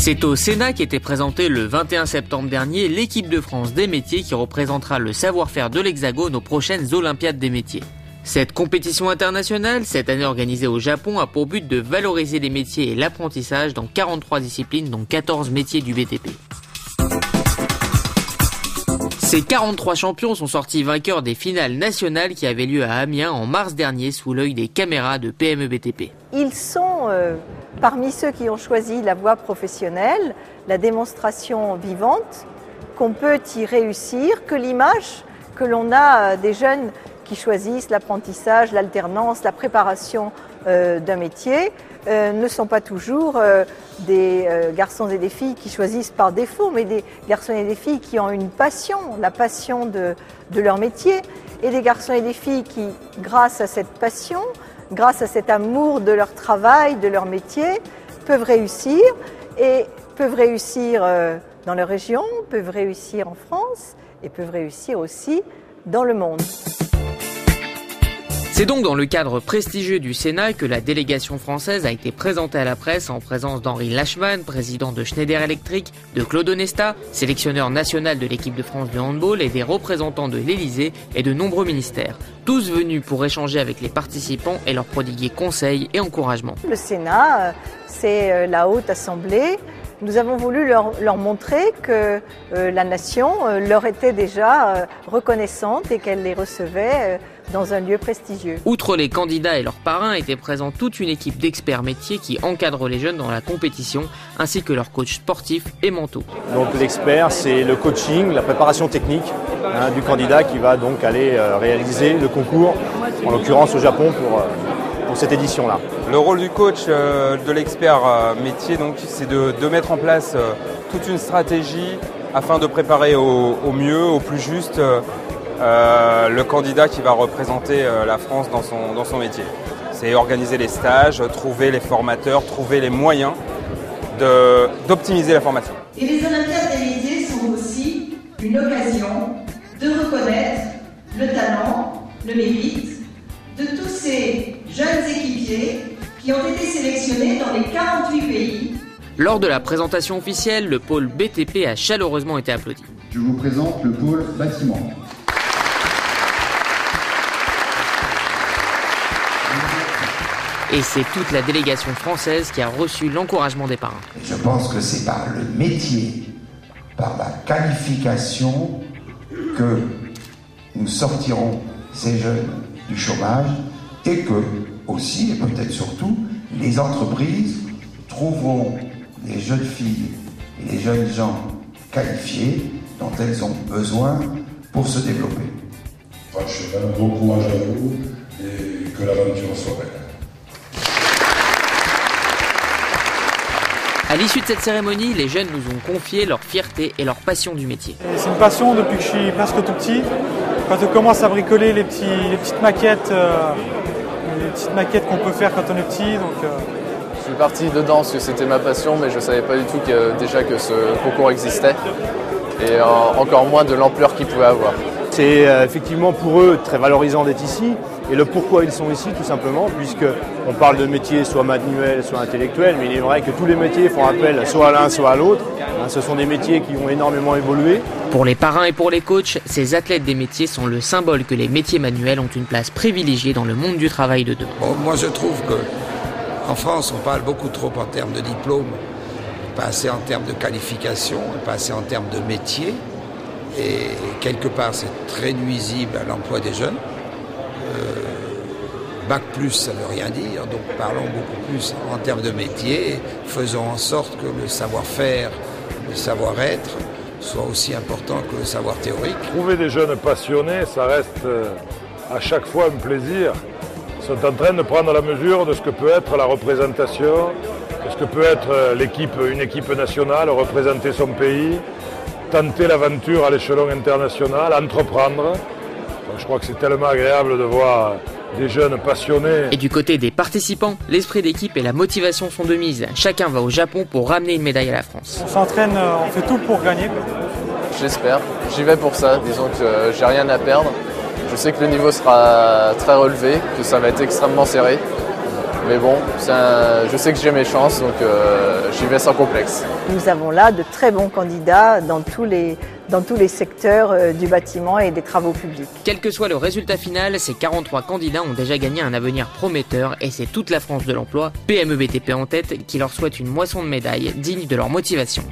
C'est au Sénat qu'était présentée le 21 septembre dernier l'équipe de France des métiers qui représentera le savoir-faire de l'Hexagone aux prochaines Olympiades des métiers. Cette compétition internationale, cette année organisée au Japon, a pour but de valoriser les métiers et l'apprentissage dans 43 disciplines, dont 14 métiers du BTP. Ces 43 champions sont sortis vainqueurs des finales nationales qui avaient lieu à Amiens en mars dernier sous l'œil des caméras de PME BTP. Ils sont parmi ceux qui ont choisi la voie professionnelle, la démonstration vivante qu'on peut y réussir, que l'image que l'on a des jeunes qui choisissent l'apprentissage, l'alternance, la préparation d'un métier, ne sont pas toujours des garçons et des filles qui choisissent par défaut, mais des garçons et des filles qui ont une passion, la passion de leur métier, et des garçons et des filles qui, grâce à cette passion, grâce à cet amour de leur travail, de leur métier, peuvent réussir dans leur région, peuvent réussir en France et peuvent réussir aussi dans le monde. C'est donc dans le cadre prestigieux du Sénat que la délégation française a été présentée à la presse en présence d'Henri Lachmann, président de Schneider Electric, de Claude Onesta, sélectionneur national de l'équipe de France de handball, et des représentants de l'Élysée et de nombreux ministères. Tous venus pour échanger avec les participants et leur prodiguer conseils et encouragements. Le Sénat, c'est la haute assemblée. Nous avons voulu leur montrer que la nation leur était déjà reconnaissante et qu'elle les recevait dans un lieu prestigieux. Outre les candidats et leurs parrains, était présente toute une équipe d'experts métiers qui encadrent les jeunes dans la compétition, ainsi que leurs coachs sportifs et mentaux. Donc l'expert, c'est le coaching, la préparation technique du candidat qui va donc aller réaliser le concours, en l'occurrence au Japon pour cette édition-là. Le rôle du coach, de l'expert métier, donc, c'est de mettre en place toute une stratégie afin de préparer au mieux, au plus juste, le candidat qui va représenter la France dans son métier. C'est organiser les stages, trouver les formateurs, trouver les moyens d'optimiser la formation. Et les Olympiades des métiers sont aussi une occasion de reconnaître le talent, le mérite de tous ces jeunes équipiers qui ont été sélectionnés dans les 48 pays. Lors de la présentation officielle, le pôle BTP a chaleureusement été applaudi. Je vous présente le pôle bâtiment. Et c'est toute la délégation française qui a reçu l'encouragement des parrains. Je pense que c'est par le métier, par la qualification, que nous sortirons ces jeunes du chômage et que, aussi, et peut-être surtout, les entreprises trouveront les jeunes filles et les jeunes gens qualifiés dont elles ont besoin pour se développer. Franchement, bon courage à vous et que l'aventure soit belle. À l'issue de cette cérémonie, les jeunes nous ont confié leur fierté et leur passion du métier. C'est une passion depuis que je suis presque tout petit. Quand on commence à bricoler les petites maquettes qu'on peut faire quand on est petit. Je suis parti dedans parce que c'était ma passion, mais je ne savais pas du tout déjà que ce concours existait et encore moins de l'ampleur qu'il pouvait avoir. C'est effectivement pour eux très valorisant d'être ici. Et le pourquoi ils sont ici, tout simplement, puisqu'on parle de métiers soit manuels, soit intellectuels, mais il est vrai que tous les métiers font appel soit à l'un, soit à l'autre. Ce sont des métiers qui ont énormément évolué. Pour les parrains et pour les coachs, ces athlètes des métiers sont le symbole que les métiers manuels ont une place privilégiée dans le monde du travail de demain. Bon, moi je trouve qu'en France, on parle beaucoup trop en termes de diplôme, pas assez en termes de qualification, pas assez en termes de métier. Et quelque part, c'est très nuisible à l'emploi des jeunes. Bac plus, ça ne veut rien dire, donc parlons beaucoup plus en termes de métier, faisons en sorte que le savoir-faire, le savoir-être soit aussi important que le savoir théorique. Trouver des jeunes passionnés, ça reste à chaque fois un plaisir. Ils sont en train de prendre la mesure de ce que peut être la représentation, de ce que peut être une équipe nationale, représenter son pays, tenter l'aventure à l'échelon international, entreprendre. Je crois que c'est tellement agréable de voir des jeunes passionnés. Et du côté des participants, l'esprit d'équipe et la motivation sont de mise. Chacun va au Japon pour ramener une médaille à la France. On s'entraîne, on fait tout pour gagner. J'espère. J'y vais pour ça. Disons que j'ai rien à perdre. Je sais que le niveau sera très relevé, que ça va être extrêmement serré. Mais bon, je sais que j'ai mes chances, donc j'y vais sans complexe. Nous avons là de très bons candidats dans tous les secteurs du bâtiment et des travaux publics. Quel que soit le résultat final, ces 43 candidats ont déjà gagné un avenir prometteur et c'est toute la France de l'emploi, PME BTP en tête, qui leur souhaite une moisson de médailles digne de leur motivation.